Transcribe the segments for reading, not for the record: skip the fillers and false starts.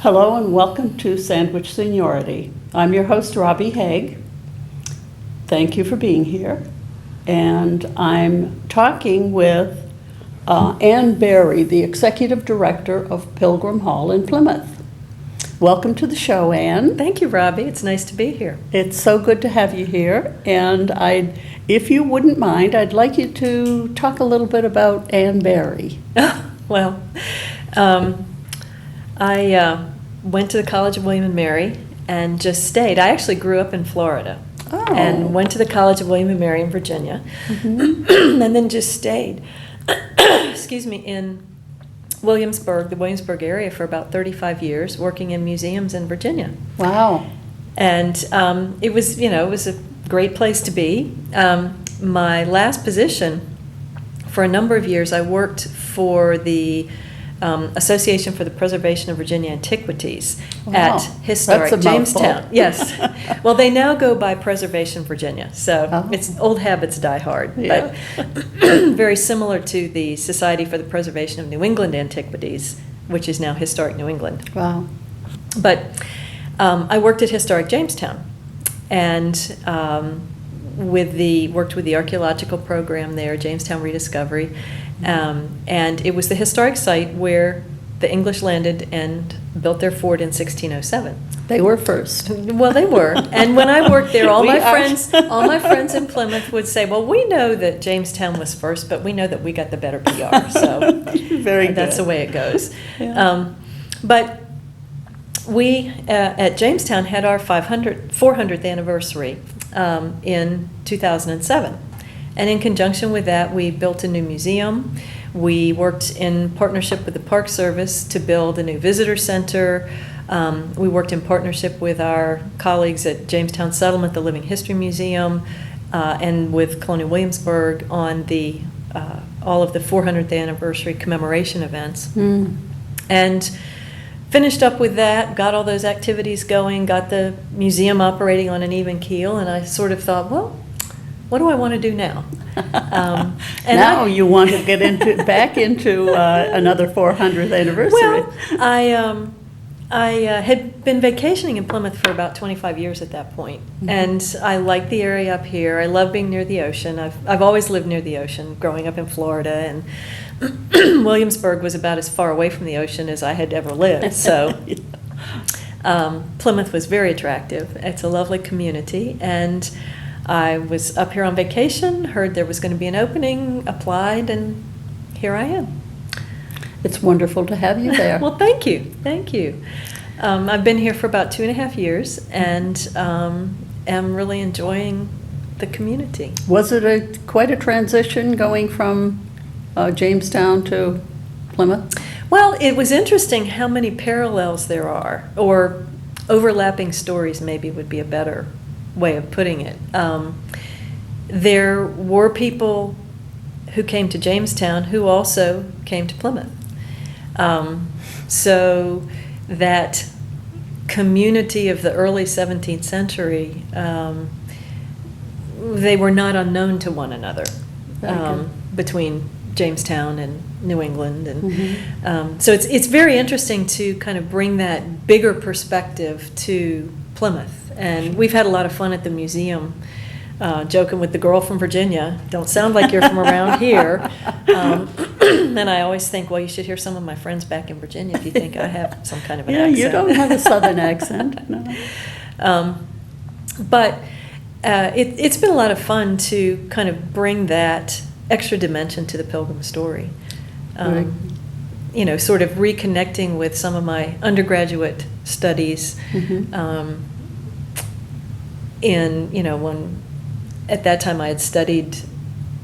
Hello and welcome to Sandwich Seniority. I'm your host, Robbie Haig. Thank you for being here. And I'm talking with Ann Berry, the Executive Director of Pilgrim Hall in Plymouth. Welcome to the show, Ann. Thank you, Robbie. It's nice to be here. It's so good to have you here. And if you wouldn't mind, I'd like you to talk a little bit about Ann Berry. Well, I went to the College of William and Mary and just stayed. I actually grew up in Florida and went to the College of William and Mary in Virginia, and then just stayed, in Williamsburg, the Williamsburg area for about 35 years, working in museums in Virginia. Wow. And it was a great place to be. My last position, for a number of years, I worked for the Association for the Preservation of Virginia Antiquities at historic Jamestown. Yes. Well, they now go by Preservation Virginia, so it's old habits die hard. Yeah. But very similar to the Society for the Preservation of New England Antiquities, which is now Historic New England. Wow. But I worked at Historic Jamestown, and worked with the archaeological program there, Jamestown Rediscovery. And it was the historic site where the English landed and built their fort in 1607. They were first. Well, they were. And when I worked there, all my friends in Plymouth would say, "Well, we know that Jamestown was first, but we know that we got the better PR." So Very good. That's the way it goes. Yeah. But we at Jamestown had our 400th anniversary in 2007. And in conjunction with that, we built a new museum. We worked in partnership with the Park Service to build a new visitor center. We worked in partnership with our colleagues at Jamestown Settlement, the Living History Museum, and with Colonial Williamsburg on all of the 400th anniversary commemoration events. And finished up with that, got all those activities going, got the museum operating on an even keel, and I sort of thought, well, what do I want to do now? And now you want to get back into another 400th anniversary. Well, I had been vacationing in Plymouth for about 25 years at that point, and I like the area up here. I love being near the ocean. I've always lived near the ocean, growing up in Florida, and Williamsburg was about as far away from the ocean as I had ever lived. So Plymouth was very attractive. It's a lovely community, and I was up here on vacation, heard there was going to be an opening, applied, and here I am. It's wonderful to have you there. Well, thank you. Thank you. I've been here for about 2.5 years, and am really enjoying the community. Was it quite a transition going from Jamestown to Plymouth? Well, it was interesting how many parallels there are, or overlapping stories maybe would be a better way of putting it. There were people who came to Jamestown who also came to Plymouth. So that community of the early 17th century, they were not unknown to one another between Jamestown and New England. And so it's very interesting to kind of bring that bigger perspective to Plymouth. And we've had a lot of fun at the museum, joking with the girl from Virginia. Don't sound like you're from around here. And I always think, well, you should hear some of my friends back in Virginia if you think I have some kind of an accent. Yeah, you don't have a southern accent. No. But it's been a lot of fun to kind of bring that extra dimension to the Pilgrim story. Right. Sort of reconnecting with some of my undergraduate studies. When at that time I had studied,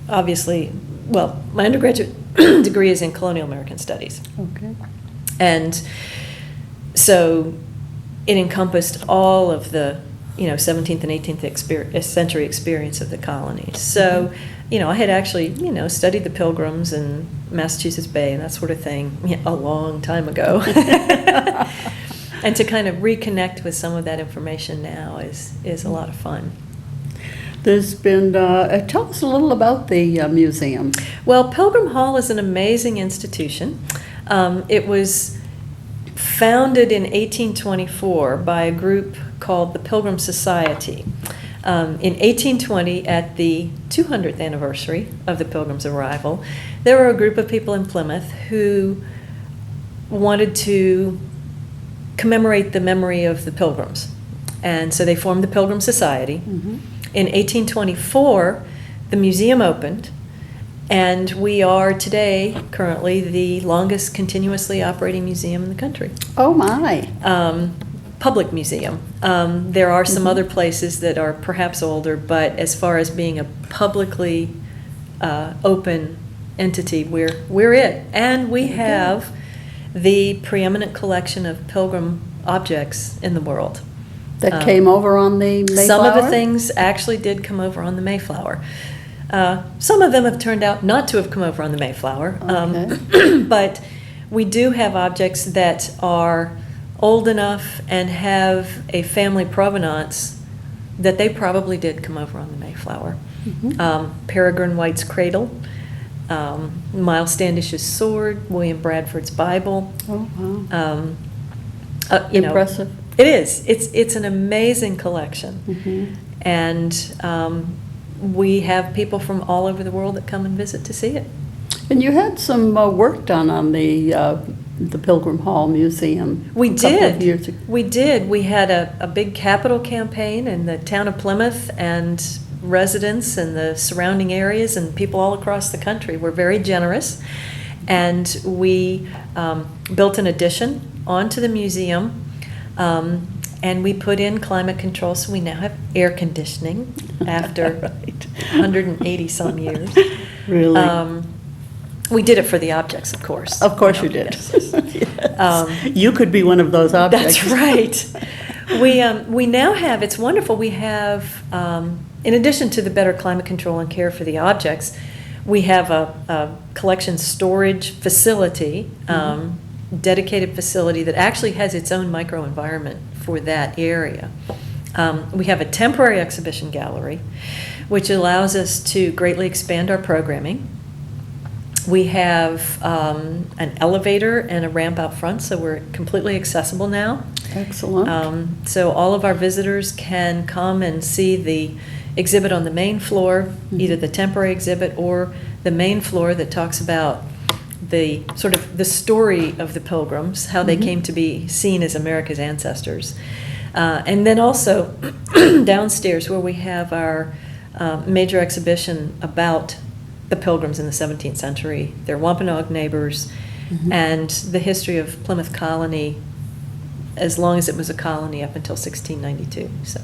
obviously, well, my undergraduate degree is in colonial American studies. Okay. And so it encompassed all of the, 17th and 18th century experience of the colonies. So, I had actually, studied the Pilgrims and Massachusetts Bay and that sort of thing a long time ago. And to kind of reconnect with some of that information now is a lot of fun. There's been, tell us a little about the museum. Well, Pilgrim Hall is an amazing institution. It was founded in 1824 by a group called the Pilgrim Society. In 1820, at the 200th anniversary of the Pilgrim's arrival, there were a group of people in Plymouth who wanted to commemorate the memory of the Pilgrims. And so they formed the Pilgrim Society. Mhm. In 1824, the museum opened, and we are today currently the longest continuously operating museum in the country. Oh, my. Public museum. There are some Mhm. other places that are perhaps older, but as far as being a publicly open entity, we're it. And we Very good. have the preeminent collection of pilgrim objects in the world. That came over on the Mayflower? Some of the things actually did come over on the Mayflower. Some of them have turned out not to have come over on the Mayflower. Okay. But we do have objects that are old enough and have a family provenance that they probably did come over on the Mayflower. Mhm. Peregrine White's cradle, Miles Standish's sword, William Bradford's Bible. Oh, wow. You know, Impressive. it is. It's an amazing collection. Mhm. And we have people from all over the world that come and visit to see it. And you had some work done on the Pilgrim Hall Museum. We a couple of did. years ago. We did. We had a big capital campaign in the town of Plymouth, and residents in the surrounding areas and people all across the country were very generous. And we built an addition onto the museum, and we put in climate control, so we now have air conditioning after Right. 180 some years. Really? We did it for the objects, of course. Of course you know, did. yes. Yes. You could be one of those objects. That's right. We now have, it's wonderful, we have, in addition to the better climate control and care for the objects, we have a collection storage facility, dedicated facility that actually has its own microenvironment for that area. We have a temporary exhibition gallery, which allows us to greatly expand our programming. We have an elevator and a ramp out front, so we're completely accessible now. Excellent. So all of our visitors can come and see the exhibit on the main floor, either the temporary exhibit or the main floor that talks about the sort of the story of the Pilgrims, how they came to be seen as America's ancestors. And then also downstairs where we have our major exhibition about the Pilgrims in the 17th century, their Wampanoag neighbors, and the history of Plymouth Colony as long as it was a colony up until 1692. So,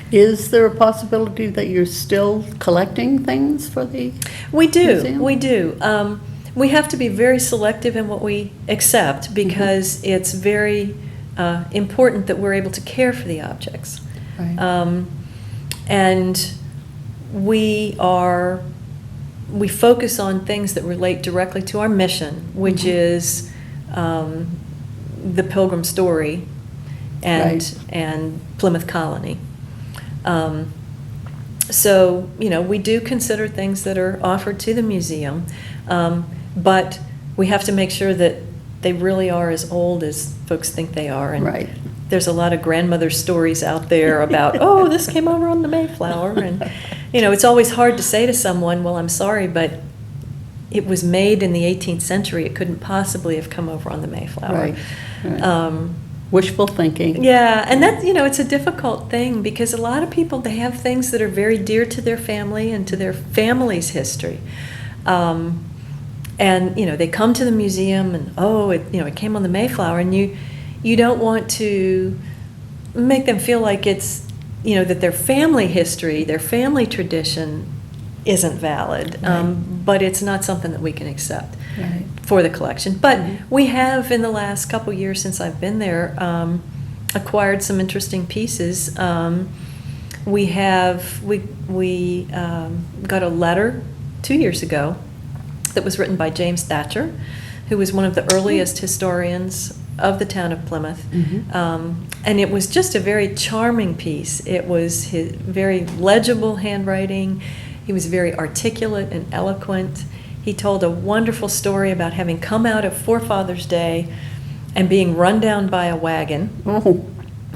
Is there a possibility that you're still collecting things for the we do. museum? We do. We have to be very selective in what we accept because it's very important that we're able to care for the objects. Right. And we focus on things that relate directly to our mission, which is the Pilgrim story and Plymouth Colony. So, we do consider things that are offered to the museum, but we have to make sure that they really are as old as folks think they are. And Right. there's a lot of grandmother stories out there about, oh, this came over on the Mayflower. And, it's always hard to say to someone, well, I'm sorry, but it was made in the 18th century. It couldn't possibly have come over on the Mayflower. Right. Wishful thinking. Yeah, and that, it's a difficult thing because a lot of people, they have things that are very dear to their family and to their family's history. And, they come to the museum and, it came on the Mayflower, and you don't want to make them feel like it's, that their family history, their family tradition isn't valid. But it's not something that we can accept for the collection. But we have, in the last couple years since I've been there, acquired some interesting pieces. We got a letter 2 years ago that was written by James Thatcher, who was one of the earliest historians of the town of Plymouth. And it was just a very charming piece. It was his very legible handwriting. He was very articulate and eloquent. He told a wonderful story about having come out of Forefathers' Day and being run down by a wagon, Oh.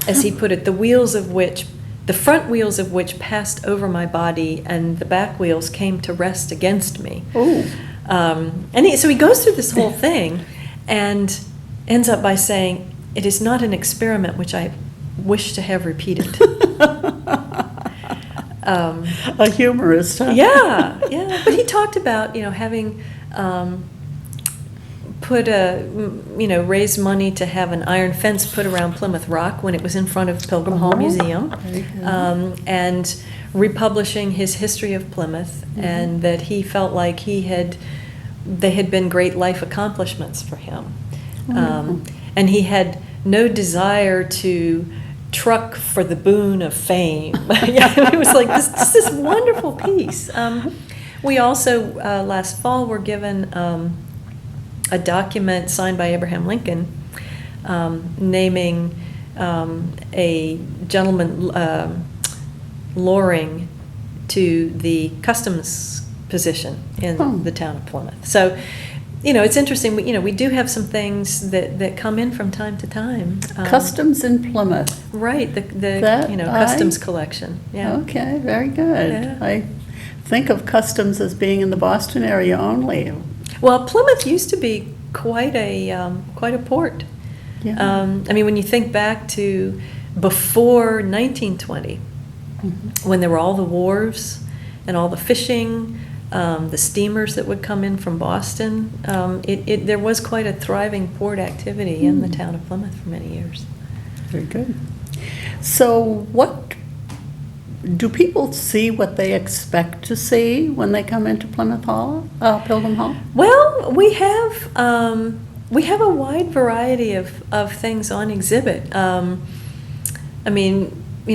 as he put it, the front wheels of which passed over my body and the back wheels came to rest against me. Oh. So he goes through this whole thing and ends up by saying, "It is not an experiment which I wish to have repeated." A humorist, huh? Yeah. But he talked about, having raised money to have an iron fence put around Plymouth Rock when it was in front of Pilgrim Hall Museum, very good. and republishing his history of Plymouth, and that he felt like they had been great life accomplishments for him. And he had no desire to truck for the boon of fame. It was like this wonderful piece. We also, last fall, were given a document signed by Abraham Lincoln, naming a gentleman, Loring, to the customs position in the town of Plymouth. So, it's interesting. We do have some things that come in from time to time. Customs in Plymouth. Right, customs collection. Yeah. Okay, very good. Yeah. I think of customs as being in the Boston area only. Well, Plymouth used to be quite a port. Yeah. When you think back to before 1920, when there were all the wharves and all the fishing, the steamers that would come in from Boston, there was quite a thriving port activity in the town of Plymouth for many years. Very good. So what do people see what they expect to see when they come into Plymouth Hall, Pilgrim Hall? Well, we have a wide variety of things on exhibit.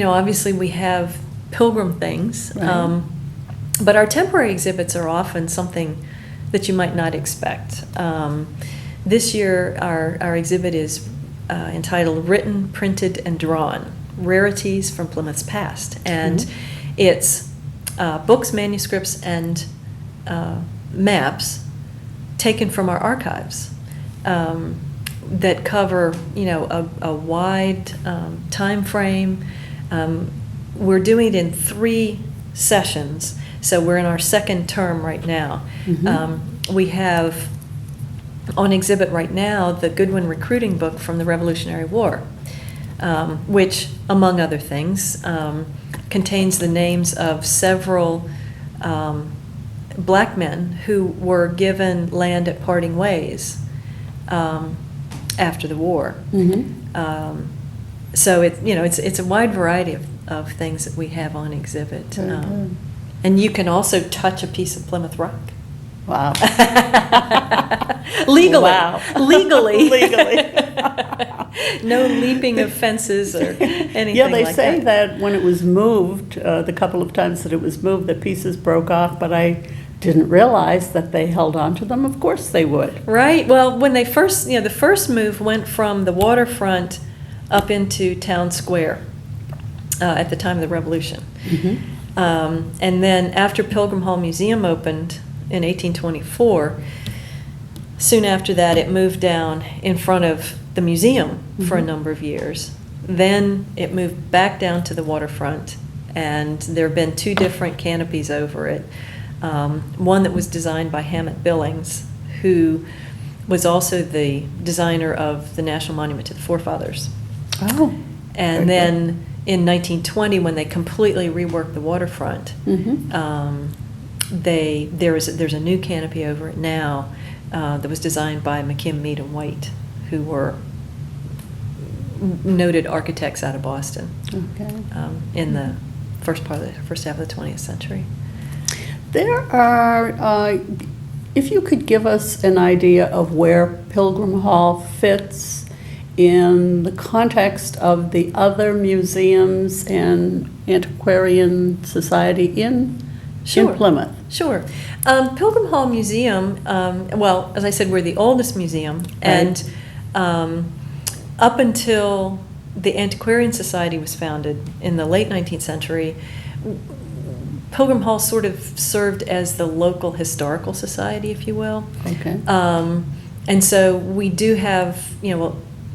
Obviously we have pilgrim things, Right. but our temporary exhibits are often something that you might not expect. This year our exhibit is entitled Written, Printed, and Drawn: Rarities from Plymouth's Past. And it's books, manuscripts, and maps taken from our archives that cover, a wide time frame. We're doing it in 3 sessions, so we're in our second term right now. We have on exhibit right now the Goodwin recruiting book from the Revolutionary War, which, among other things, contains the names of several black men who were given land at parting ways after the war. So it's a wide variety of things that we have on exhibit. Very good. And you can also touch a piece of Plymouth Rock. Wow. Legally. Wow. Legally. Legally. No leaping of fences or anything Yeah, they like say that. that when it was moved, the couple of times that it was moved, the pieces broke off, but I didn't realize that they held on to them. Of course they would. Right. Well, when they first, the first move went from the waterfront up into Town Square at the time of the Revolution. And then after Pilgrim Hall Museum opened in 1824, soon after that it moved down in front of the museum for a number of years. Then it moved back down to the waterfront, and there have been 2 different canopies over it. One that was designed by Hammett Billings, who was also the designer of the National Monument to the Forefathers. Oh. And then in 1920, when they completely reworked the waterfront, there's a new canopy over it now that was designed by McKim, Mead, and White, who were noted architects out of Boston in the first half of the 20th century. There are, if you could give us an idea of where Pilgrim Hall fits in the context of the other museums and antiquarian society in Plymouth. Sure. Pilgrim Hall Museum, well, as I said, we're the oldest museum, and up until the Antiquarian Society was founded in the late 19th century, Pilgrim Hall sort of served as the local historical society, if you will. Okay. And so we do have,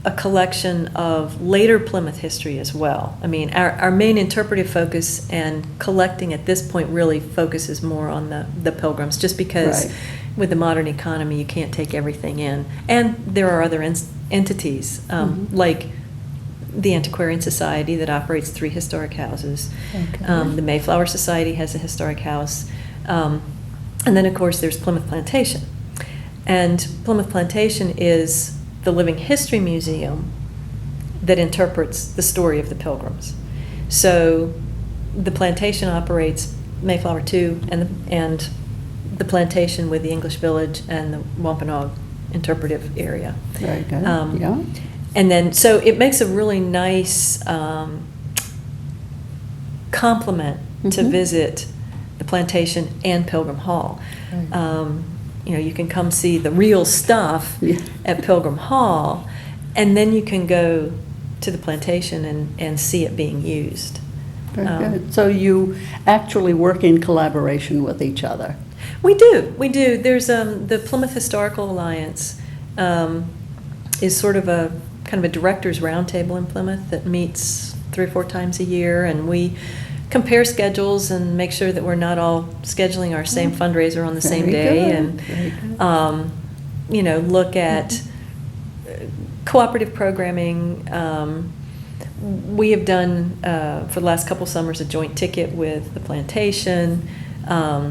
a collection of later Plymouth history as well. I mean, our main interpretive focus and collecting at this point really focuses more on the Pilgrims, just because Right. with the modern economy, you can't take everything in. And there are other entities, like the Antiquarian Society that operates 3 historic houses. Okay. The Mayflower Society has a historic house. And then, of course, there's Plymouth Plantation. And Plymouth Plantation is the living history museum that interprets the story of the Pilgrims. So the plantation operates Mayflower 2 and the plantation with the English Village and the Wampanoag interpretive area. Very good, yeah. And then, so it makes a really nice complement to Mhm. visit the plantation and Pilgrim Hall. Right. You know, you can come see the real stuff Yeah. at Pilgrim Hall, and then you can go to the plantation and see it being used. Very good. So you actually work in collaboration with each other? We do. There's the Plymouth Historical Alliance is sort of a kind of a directors roundtable in Plymouth that meets 3 or 4 times a year, and we compare schedules and make sure that we're not all scheduling our same fundraiser on the same Very day, good. and Very good. you know, look at cooperative programming. We have done for the last couple summers a joint ticket with the plantation.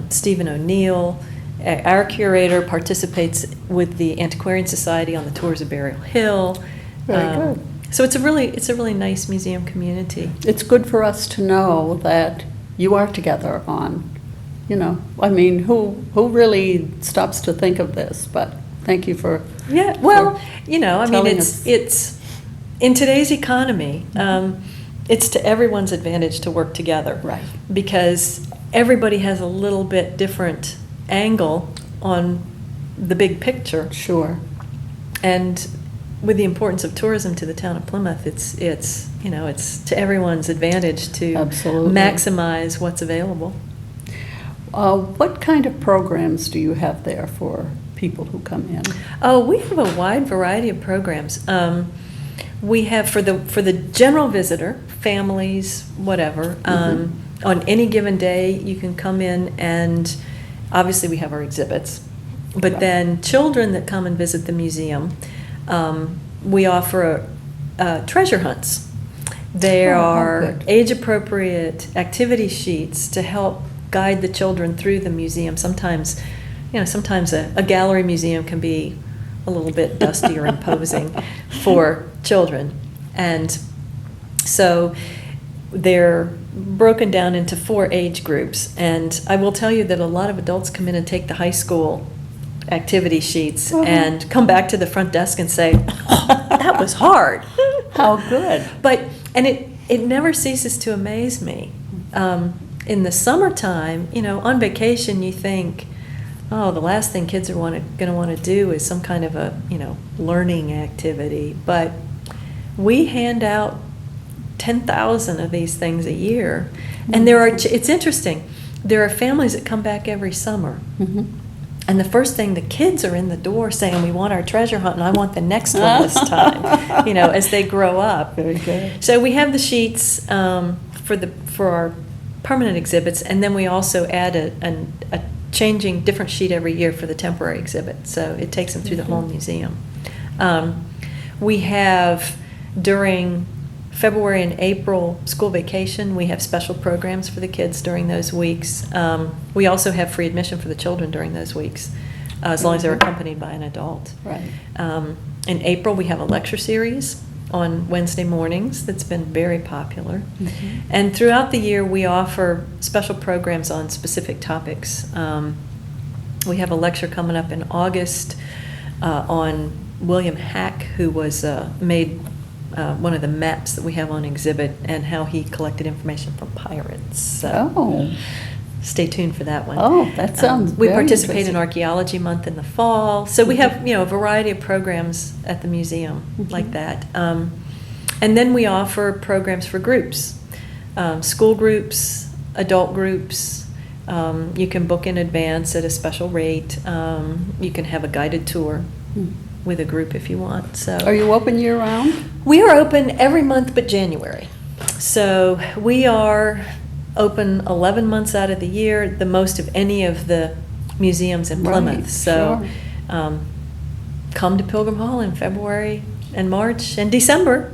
Stephen O'Neill, our curator, participates with the Antiquarian Society on the tours of Burial Hill. Very good. So it's a really nice museum community. It's good for us to know that you are together on, you know, I mean, who really stops to think of this? But thank you for. Yeah, well, you know, I mean, telling it's in today's economy, it's to everyone's advantage to work together. Right. Because everybody has a little bit different angle on the big picture. Sure. And with the importance of tourism to the town of Plymouth, it's you know, it's to everyone's advantage to Absolutely. maximize what's available. What kind of programs do you have there for people who come in? Oh, we have a wide variety of programs. We have for the general visitor, families, whatever. On any given day, you can come in, and obviously we have our exhibits. But Right. then children that come and visit the museum, we offer treasure hunts. There Oh, how are good. age-appropriate activity sheets to help guide the children through the museum. Sometimes, you know, sometimes a gallery museum can be a little bit dusty or imposing for children. And so they're broken down into 4 age groups. And I will tell you that a lot of adults come in and take the high school activity sheets and come back to the front desk and say, oh, that was hard. How good. And it never ceases to amaze me. In the summertime, you know, on vacation, you think, oh, the last thing kids are going to want to do is some kind of a, you know, learning activity. But we hand out 10,000 of these things a year. And it's interesting, there are families that come back every summer. Mhm. And the first thing, the kids are in the door saying, we want our treasure hunt, and I want the next one this time, you know, as they grow up. Very good. So we have the sheets for our permanent exhibits, and then we also add a changing different sheet every year for the temporary exhibit. So it takes them through the whole museum. We have, during February and April school vacation, we have special programs for the kids during those weeks. We also have free admission for the children during those weeks, as long as they're accompanied by an adult. Right. In April, we have a lecture series on Wednesday mornings that's been very popular. Mhm. And throughout the year, we offer special programs on specific topics. We have a lecture coming up in August on William Hack, who was made one of the maps that we have on exhibit, and how he collected information from pirates. So Oh. stay tuned for that one. Oh, that sounds We very participate in interesting. Archaeology Month in the fall. So we have, you know, a variety of programs at the museum like that. And then we offer programs for groups, school groups, adult groups. You can book in advance at a special rate. You can have a guided tour. with a group if you want. So Are you open year-round? we are open every month but January. So we are open 11 months out of the year, the most of any of the museums in Plymouth. Right, So sure. Come to Pilgrim Hall in February and March and December.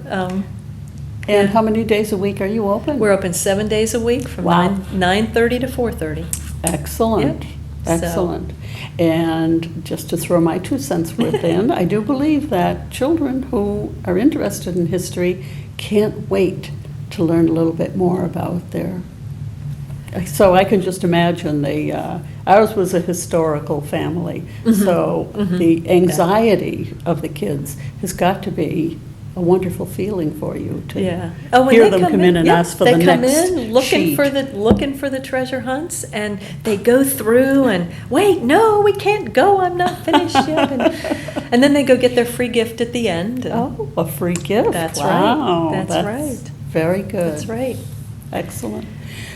And how many days a week are you open? We're open 7 days a week from Wow. 9:30 to 4:30. Excellent, Yep. excellent. And just to throw my 2 cents worth in, I do believe that children who are interested in history can't wait to learn a little bit more about their, so I can just imagine ours was a historical family. So the anxiety of the kids has got to be a wonderful feeling for you to Yeah. When hear they them come in and yep, ask for the they come next in looking sheet. looking for the treasure hunts, and they go through and wait, no, we can't go. I'm not finished yet. And then they go get their free gift at the end. Oh, a free gift. That's Wow, right. That's right. Very good. That's right. Excellent.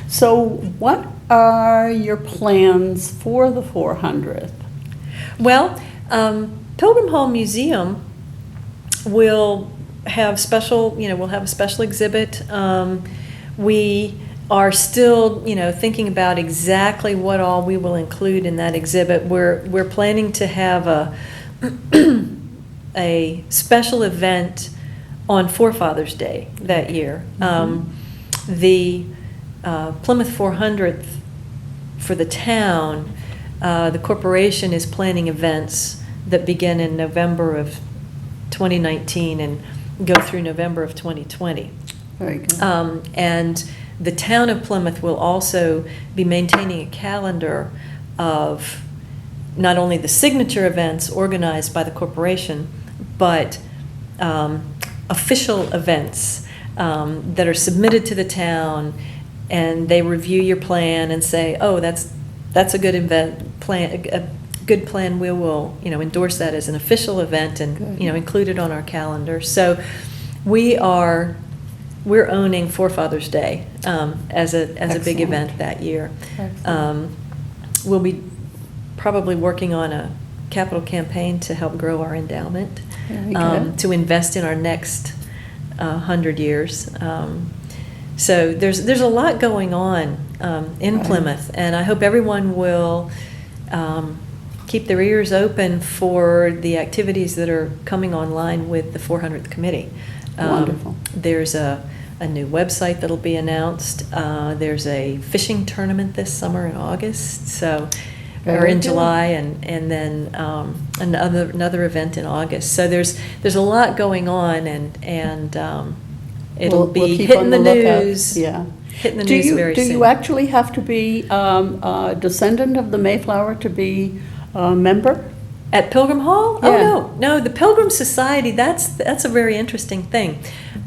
So what are your plans for the 400th? Well, Pilgrim Hall Museum will have special, we'll have a special exhibit. We are still, thinking about exactly what all we will include in that exhibit. We're planning to have a special event on Forefathers Day that year. The Plymouth 400th for the town, the corporation is planning events that begin in November of 2019 and go through November of 2020. Very good. And the town of Plymouth will also be maintaining a calendar of not only the signature events organized by the corporation, but official events that are submitted to the town, and they review your plan and say, oh, that's a good event plan, a good plan. We will endorse that as an official event and Good. Include it on our calendar. So we're owning Forefathers Day as a big Excellent. event that year. Excellent. We'll be probably working on a capital campaign to help grow our endowment, Very good. to invest in our next 100 years. So there's a lot going on in Right. Plymouth, and I hope everyone will keep their ears open for the activities that are coming online with the 400th Committee. Wonderful. There's a new website that'll be announced. There's a fishing tournament this summer in August, or Very in good. July, and then another event in August. So there's a lot going on, and it'll We'll be keep hitting on the lookout. news. Yeah. Hitting the news very Do soon. you actually have to be a descendant of the Mayflower to be a member? At Pilgrim Hall? Yeah. Oh, no. The Pilgrim Society, that's a very interesting thing.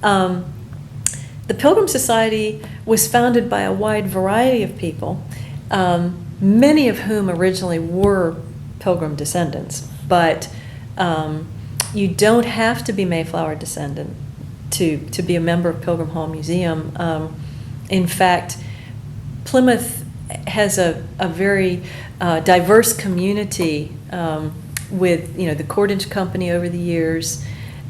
The Pilgrim Society was founded by a wide variety of people, many of whom originally were Pilgrim descendants. But you don't have to be Mayflower descendant to be a member of Pilgrim Hall Museum. In fact, Plymouth has a very diverse community with the cordage company over the years.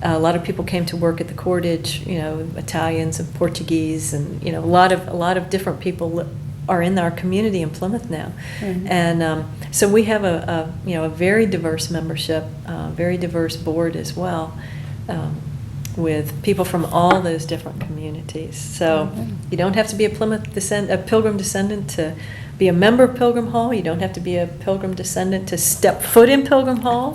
A lot of people came to work at the cordage, Italians and Portuguese, and a lot of different people are in our community in Plymouth now. Mhm. And so we have a very diverse membership, very diverse board as well, with people from all those different communities. So you don't have to be a Pilgrim descendant to be a member of Pilgrim Hall. You don't have to be a Pilgrim descendant to step foot in Pilgrim Hall.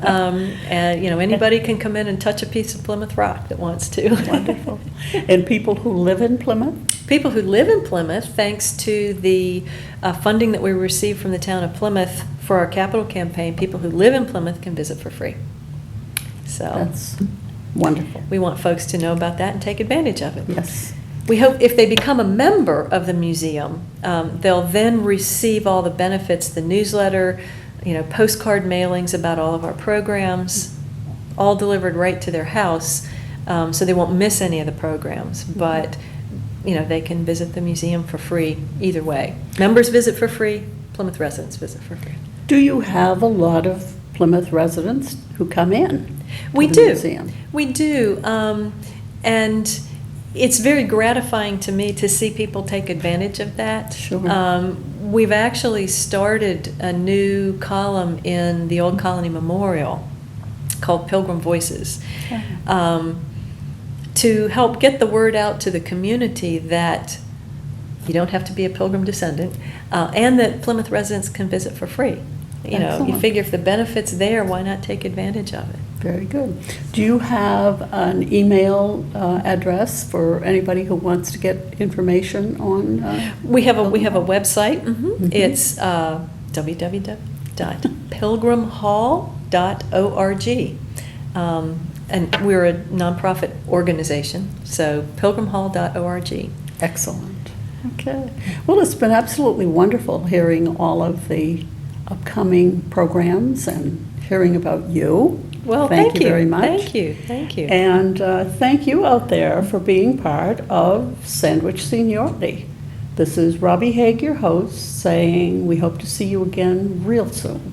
And anybody can come in and touch a piece of Plymouth Rock that wants to. Wonderful. And people who live in Plymouth? People who live in Plymouth, thanks to the funding that we received from the town of Plymouth for our capital campaign, people who live in Plymouth can visit for free. So That's wonderful. we want folks to know about that and take advantage of it. Yes. We hope if they become a member of the museum, they'll then receive all the benefits, the newsletter, postcard mailings about all of our programs, all delivered right to their house, so they won't miss any of the programs. But they can visit the museum for free either way. Members visit for free, Plymouth residents visit for free. Do you have a lot of Plymouth residents who come in We to the do. museum. We do. And it's very gratifying to me to see people take advantage of that. Sure. We've actually started a new column in the Old Colony Memorial called Pilgrim Voices, to help get the word out to the community that you don't have to be a Pilgrim descendant, and that Plymouth residents can visit for free. You know, you Excellent. figure if the benefit's there, why not take advantage of it? Very good. Do you have an email address for anybody who wants to get information on? We have a website. Mhm. It's www.pilgrimhall.org. And we're a nonprofit organization, so pilgrimhall.org. Excellent. Okay. Well, it's been absolutely wonderful hearing all of the upcoming programs and hearing about you. Well, Thank you very much. Thank you. Thank you. And thank you out there for being part of Sandwich Seniority. This is Robbie Haig, your host, saying we hope to see you again real soon.